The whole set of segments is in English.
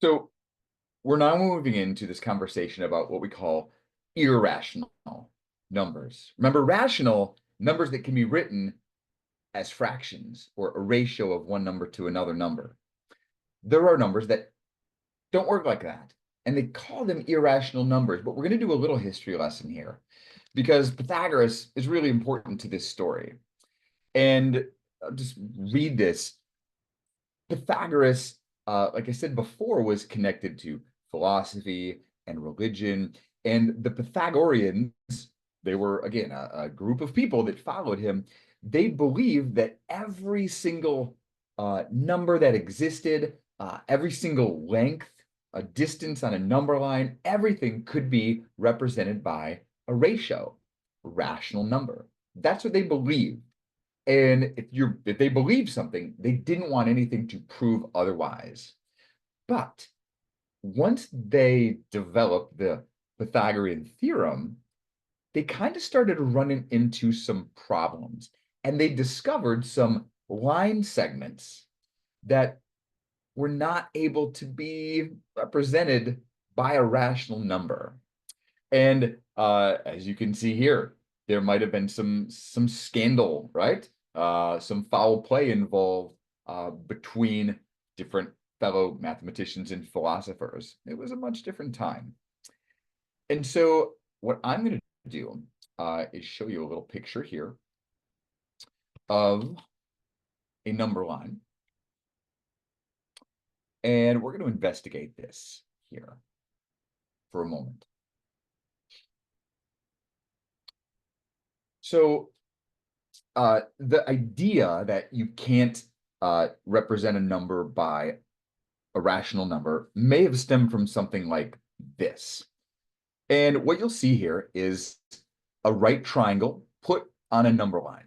So we're now moving into this conversation about what we call irrational numbers. Remember, rational numbers that can be written as fractions or a ratio of one number to another number. There are numbers that don't work like that, and they call them irrational numbers. But we're going to do a little history lesson here because Pythagoras is really important to this story. And I'll just read this. Pythagoras, like I said before, was connected to philosophy and religion. And the Pythagoreans, they were, again, a group of people that followed him. They believed that every single number that existed, every single length, a distance on a number line, everything could be represented by a ratio, a rational number. That's what they believed. And if they believed something, they didn't want anything to prove otherwise. But once they developed the Pythagorean theorem, they kind of started running into some problems. And they discovered some line segments that were not able to be represented by a rational number. And as you can see here, there might have been some scandal, right? Some foul play involved between different fellow mathematicians and philosophers. It was a much different time. And so what I'm going to do is show you a little picture here of a number line. And we're going to investigate this here for a moment. So the idea that you can't represent a number by a rational number may have stemmed from something like this. And what you'll see here is a right triangle put on a number line.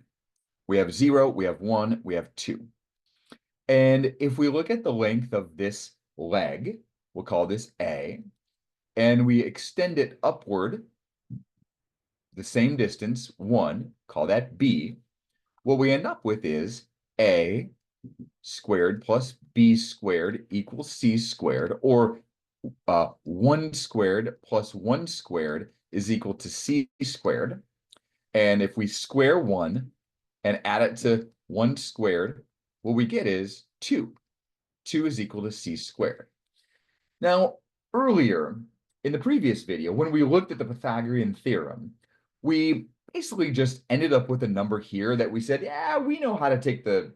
We have 0, we have 1, we have 2. And if we look at the length of this leg, we'll call this A, and we extend it upward the same distance, 1, call that B, what we end up with is A squared plus B squared equals C squared, or 1 squared plus 1 squared is equal to C squared. And if we square 1 and add it to 1 squared, what we get is 2. 2 is equal to C squared. Now, earlier in the previous video, when we looked at the Pythagorean theorem, we basically just ended up with a number here that we said, yeah, we know how to take the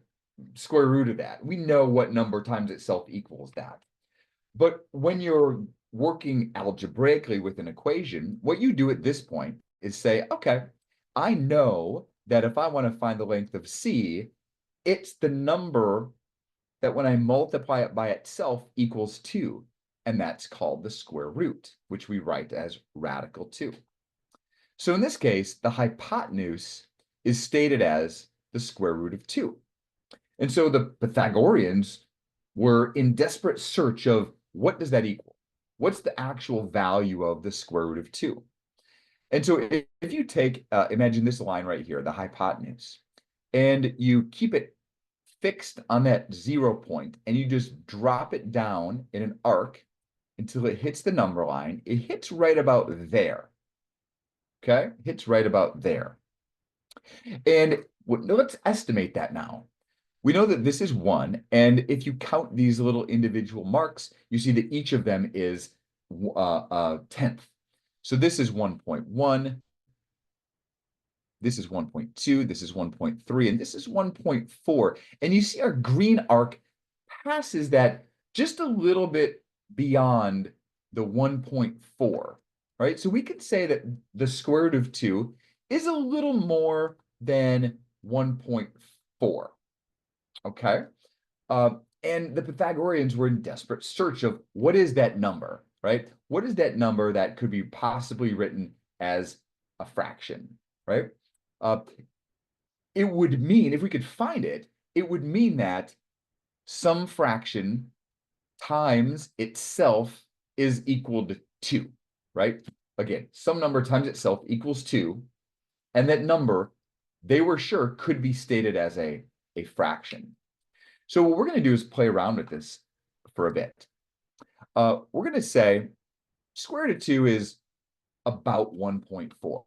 square root of that. We know what number times itself equals that. But when you're working algebraically with an equation, what you do at this point is say, okay, I know that if I want to find the length of C, it's the number that when I multiply it by itself equals 2. And that's called the square root, which we write as radical 2. So in this case, the hypotenuse is stated as the square root of 2. And so the Pythagoreans were in desperate search of what does that equal? What's the actual value of the square root of 2? And so if you take, imagine this line right here, the hypotenuse, and you keep it fixed on that 0 point, and you just drop it down in an arc until it hits the number line, it hits right about there. Okay, hits right about there. And let's estimate that now. We know that this is 1, and if you count these little individual marks, you see that each of them is a tenth. So this is 1.1, this is 1.2, this is 1.3, and this is 1.4. And you see our green arc passes that just a little bit beyond the 1.4, right? So we could say that the square root of 2 is a little more than 1.4. Okay. And the Pythagoreans were in desperate search of what is that number, right? What is that number that could be possibly written as a fraction, right? It would mean, if we could find it, it would mean that some fraction times itself is equal to 2, right? Again, some number times itself equals 2, and that number, they were sure, could be stated as a fraction. So what we're going to do is play around with this for a bit. we're going to say square root of 2 is about 1.4.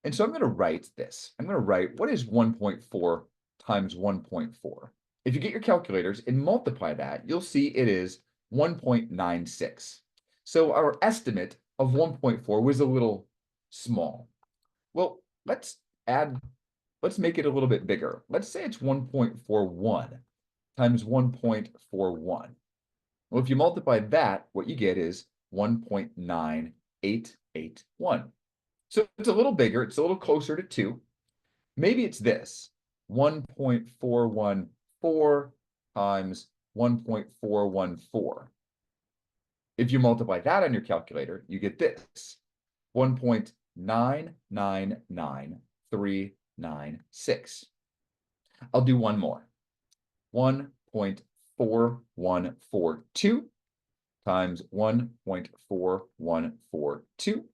And so I'm going to write this. I'm going to write, what is 1.4 times 1.4? If you get your calculators and multiply that, you'll see it is 1.96. So our estimate of 1.4 was a little small. Well, let's make it a little bit bigger. Let's say it's 1.41 times 1.41. Well, if you multiply that, what you get is 1.9881. So it's a little bigger, it's a little closer to 2. Maybe it's this, 1.414 times 1.414. If you multiply that on your calculator, you get this, 1.999396. I'll do one more. 1.4142 times 1.4142.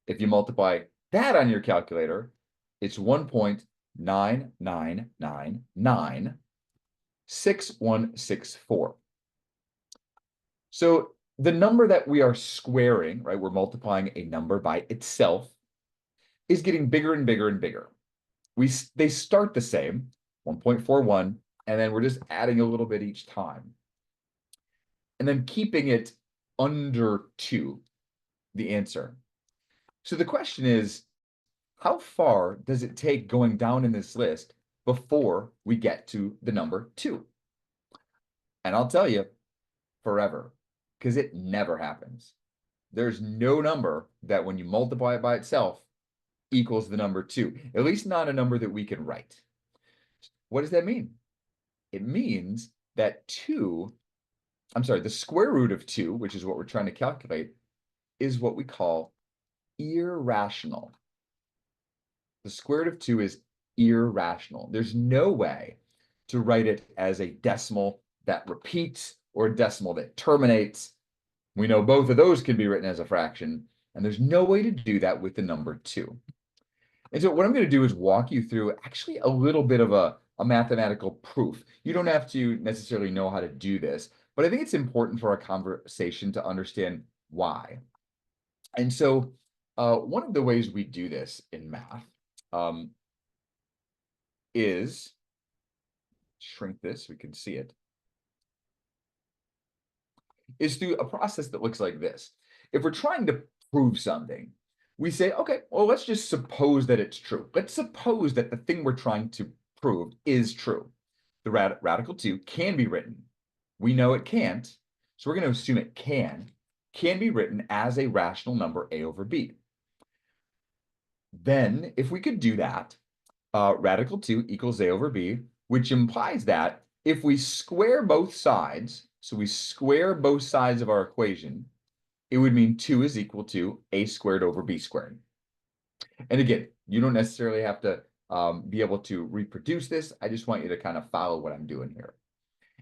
If you multiply that on your calculator, it's 1.99996164. So the number that we are squaring, right, we're multiplying a number by itself, is getting bigger and bigger and bigger. They start the same, 1.41, and then we're just adding a little bit each time. And then keeping it under 2, the answer. So the question is, how far does it take going down in this list before we get to the number 2? And I'll tell you, forever, because it never happens. There's no number that when you multiply it by itself equals the number 2, at least not a number that we can write. What does that mean? It means that the square root of 2, which is what we're trying to calculate, is what we call irrational. The square root of 2 is irrational. There's no way to write it as a decimal that repeats or a decimal that terminates. We know both of those can be written as a fraction, and there's no way to do that with the number 2. And so what I'm going to do is walk you through actually a little bit of a mathematical proof. You don't have to necessarily know how to do this, but I think it's important for our conversation to understand why. And so one of the ways we do this in math is, shrink this so we can see it, is through a process that looks like this. If we're trying to prove something, we say, okay, well, let's just suppose that it's true. Let's suppose that the thing we're trying to prove is true. The radical 2 can be written. We know it can't, so we're going to assume it can be written as a rational number a over b. Then, if we could do that, radical 2 equals a over b, which implies that if we square both sides, so we square both sides of our equation, it would mean 2 is equal to a squared over b squared. And again, you don't necessarily have to be able to reproduce this. I just want you to kind of follow what I'm doing here.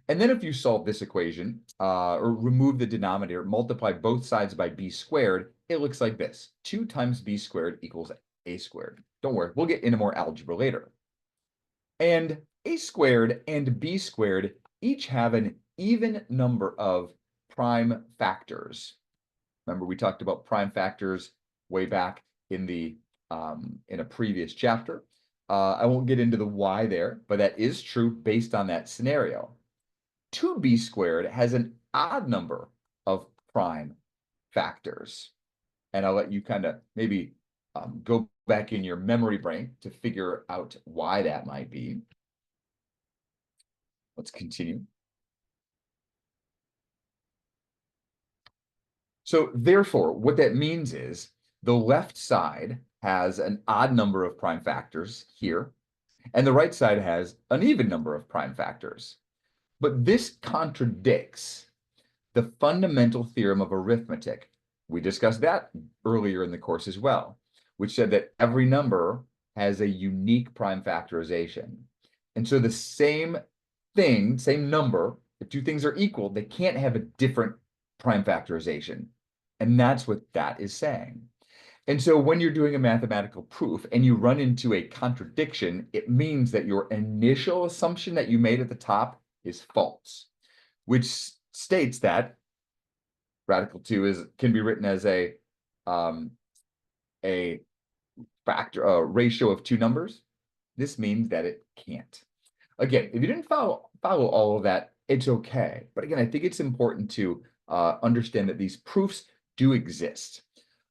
And then if you solve this equation, or remove the denominator, multiply both sides by b squared, it looks like this. 2 times b squared equals a squared. Don't worry, we'll get into more algebra later. And a squared and b squared each have an even number of prime factors. Remember, we talked about prime factors way back in a previous chapter. I won't get into the why there, but that is true based on that scenario. 2b squared has an odd number of prime factors. And I'll let you kind of maybe go back in your memory brain to figure out why that might be. Let's continue. So therefore, what that means is the left side has an odd number of prime factors here, and the right side has an even number of prime factors. But this contradicts the fundamental theorem of arithmetic. We discussed that earlier in the course as well, which said that every number has a unique prime factorization. And so the same thing, same number, if two things are equal, they can't have a different prime factorization. And that's what that is saying. And so when you're doing a mathematical proof and you run into a contradiction, it means that your initial assumption that you made at the top is false, which states that radical 2 can be written as a factor, a ratio of two numbers. This means that it can't. Again, if you didn't follow all of that, it's okay. But again, I think it's important to understand that these proofs do exist.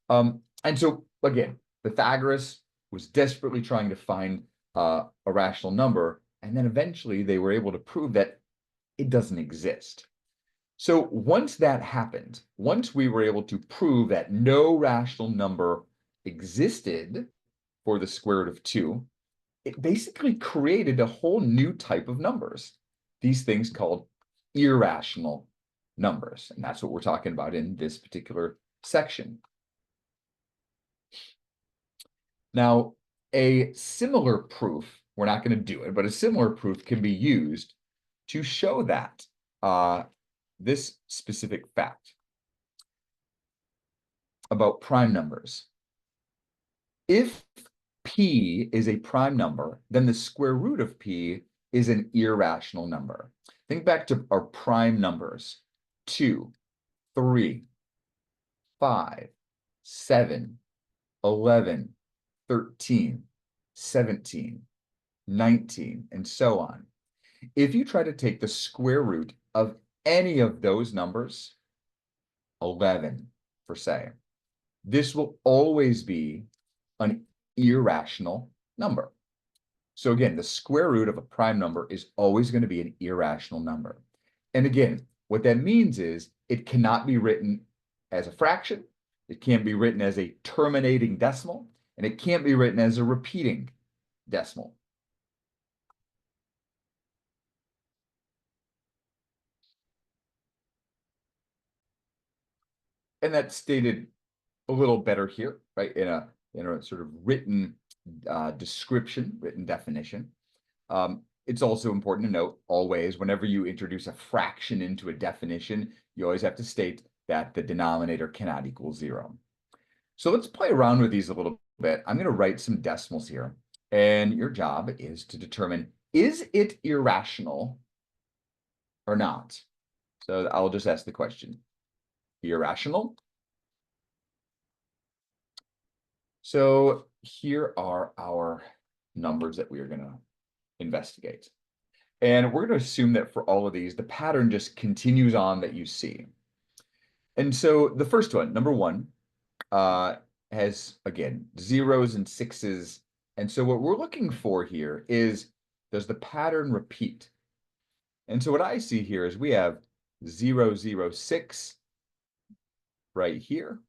And so again, Pythagoras was desperately trying to find a rational number, and then eventually they were able to prove that it doesn't exist. So once that happened, once we were able to prove that no rational number existed for the square root of 2, it basically created a whole new type of numbers. These things called irrational numbers. And that's what we're talking about in this particular section. Now, a similar proof, we're not going to do it, but a similar proof can be used to show that this specific fact about prime numbers. If P is a prime number, then the square root of P is an irrational number. Think back to our prime numbers: 2, 3, 5, 7, 11, 13, 17, 19, and so on. If you try to take the square root of any of those numbers, 11 for say, this will always be an irrational number. So again, the square root of a prime number is always going to be an irrational number. And again, what that means is it cannot be written as a fraction, it can't be written as a terminating decimal, and it can't be written as a repeating decimal. And that's stated a little better here, right? In a sort of written description, written definition. It's also important to note always, whenever you introduce a fraction into a definition, you always have to state that the denominator cannot equal 0. So let's play around with these a little bit. I'm going to write some decimals here, and your job is to determine, is it irrational or not? So I'll just ask the question, irrational? So here are our numbers that we are going to investigate. And we're going to assume that for all of these, the pattern just continues on that you see. And so the first one, number 1, has, again, 0s and 6s. And so what we're looking for here is, does the pattern repeat? And so what I see here is we have 0, 0, 6 right here,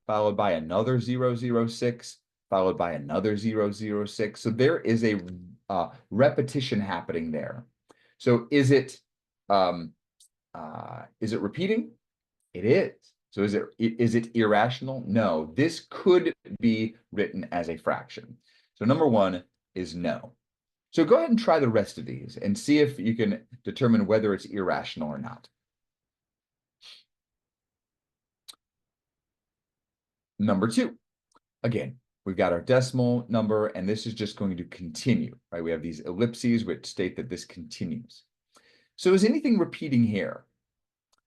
followed by another 0, 0, 6, followed by another 0, 0, 6. So there is a repetition happening there. So is it repeating? It is. So is it irrational? No. This could be written as a fraction. So number 1 is no. So go ahead and try the rest of these and see if you can determine whether it's irrational or not. Number 2, again, we've got our decimal number, and this is just going to continue, right? We have these ellipses which state that this continues. So is anything repeating here?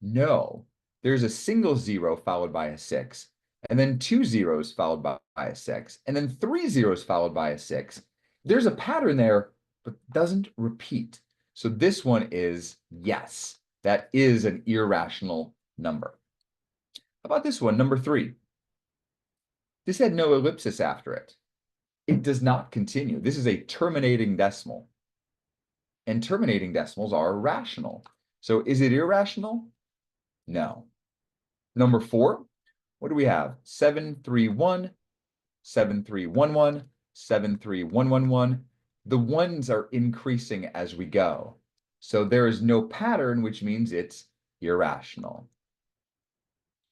No. There's a single 0 followed by a 6, and then 2 zeros followed by a 6, and then 3 zeros followed by a 6. There's a pattern there, but doesn't repeat. So this one is yes, that is an irrational number. How about this one, number 3? This had no ellipsis after it. It does not continue. This is a terminating decimal. And terminating decimals are rational. So is it irrational? No. Number 4, what do we have? 7, 3, 1, 7, 3, 1, 1, 7, 3, 1, 1, 1. The ones are increasing as we go. So there is no pattern, which means it's irrational.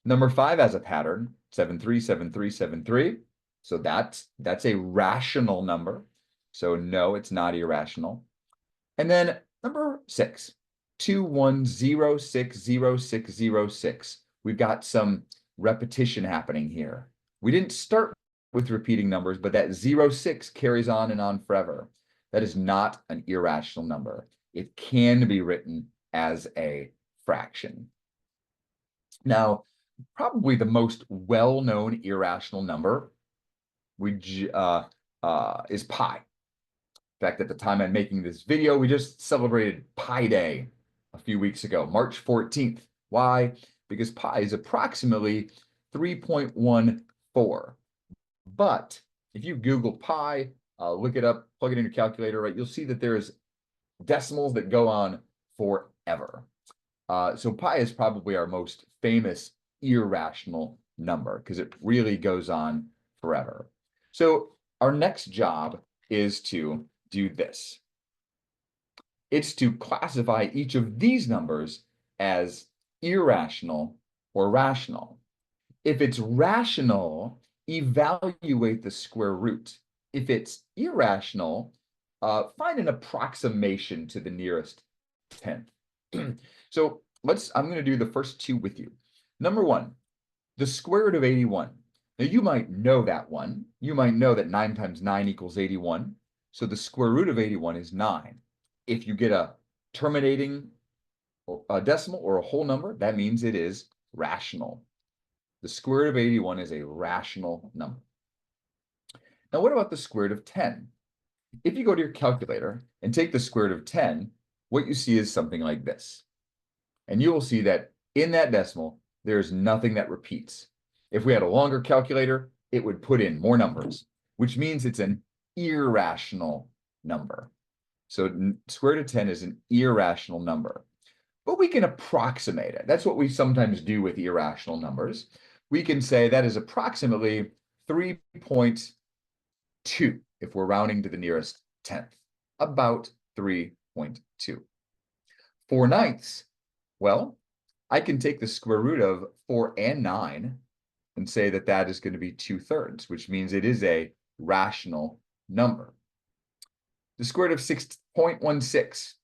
Number 5 has a pattern, 7, 3, 7, 3, 7, 3. So that's a rational number. So no, it's not irrational. And then number 6, 2, 1, 0, 6, 0, 6, 0, 6. We've got some repetition happening here. We didn't start with repeating numbers, but that 0, 6 carries on and on forever. That is not an irrational number. It can be written as a fraction. Now, probably the most well-known irrational number is pi. In fact, at the time I'm making this video, we just celebrated Pi Day a few weeks ago, March 14th. Why? Because pi is approximately 3.14. But if you Google pi, look it up, plug it in your calculator, right, you'll see that there's decimals that go on forever. So pi is probably our most famous irrational number because it really goes on forever. So our next job is to do this. It's to classify each of these numbers as irrational or rational. If it's rational, evaluate the square root. If it's irrational, find an approximation to the nearest tenth. So I'm going to do the first two with you. Number one, the square root of 81. Now you might know that one. You might know that 9 times 9 equals 81. So the square root of 81 is 9. If you get a terminating decimal or a whole number, that means it is rational. The square root of 81 is a rational number. Now, what about the square root of 10? If you go to your calculator and take the square root of 10, what you see is something like this. And you will see that in that decimal, there's nothing that repeats. If we had a longer calculator, it would put in more numbers, which means it's an irrational number. So square root of 10 is an irrational number. But we can approximate it. That's what we sometimes do with irrational numbers. We can say that is approximately 3.2 if we're rounding to the nearest tenth, about 3.2. 4/9, well, I can take the square root of 4 and 9 and say that that is going to be 2/3, which means it is a rational number. The square root of 6.16.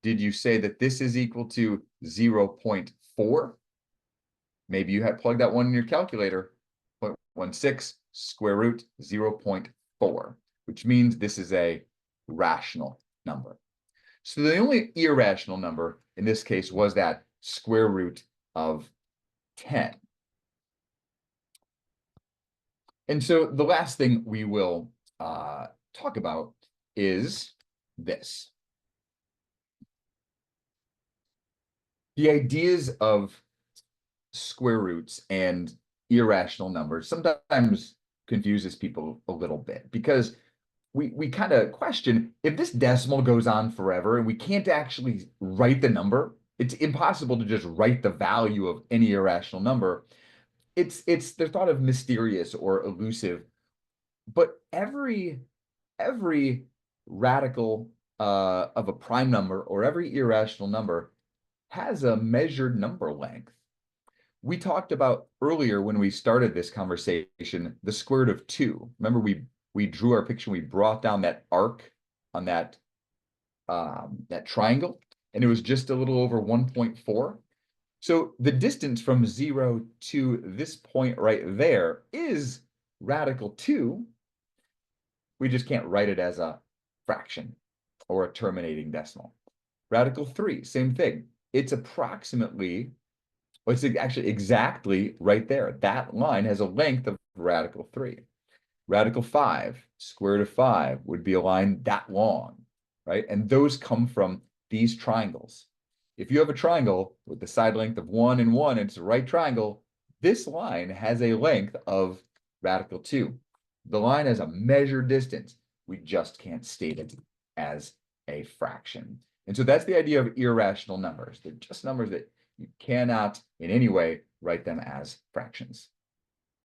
Did you say that this is equal to 0.4? Maybe you had plugged that one in your calculator. 0.16 square root 0.4, which means this is a rational number. So the only irrational number in this case was that square root of 10. And so the last thing we will talk about is this. The ideas of square roots and irrational numbers sometimes confuses people a little bit because we kind of question if this decimal goes on forever and we can't actually write the number. It's impossible to just write the value of any irrational number. They're thought of mysterious or elusive, but every radical of a prime number or every irrational number has a measured number length. We talked about earlier when we started this conversation, the square root of 2. Remember, we drew our picture, we brought down that arc on that triangle, and it was just a little over 1.4. So the distance from 0 to this point right there is radical 2. We just can't write it as a fraction or a terminating decimal. Radical 3, same thing. It's approximately, well, it's actually exactly right there. That line has a length of radical 3. Radical 5, square root of 5 would be a line that long, right? And those come from these triangles. If you have a triangle with the side length of 1 and 1, and it's a right triangle, this line has a length of radical 2. The line has a measured distance. We just can't state it as a fraction. And so that's the idea of irrational numbers. They're just numbers that you cannot in any way write them as fractions.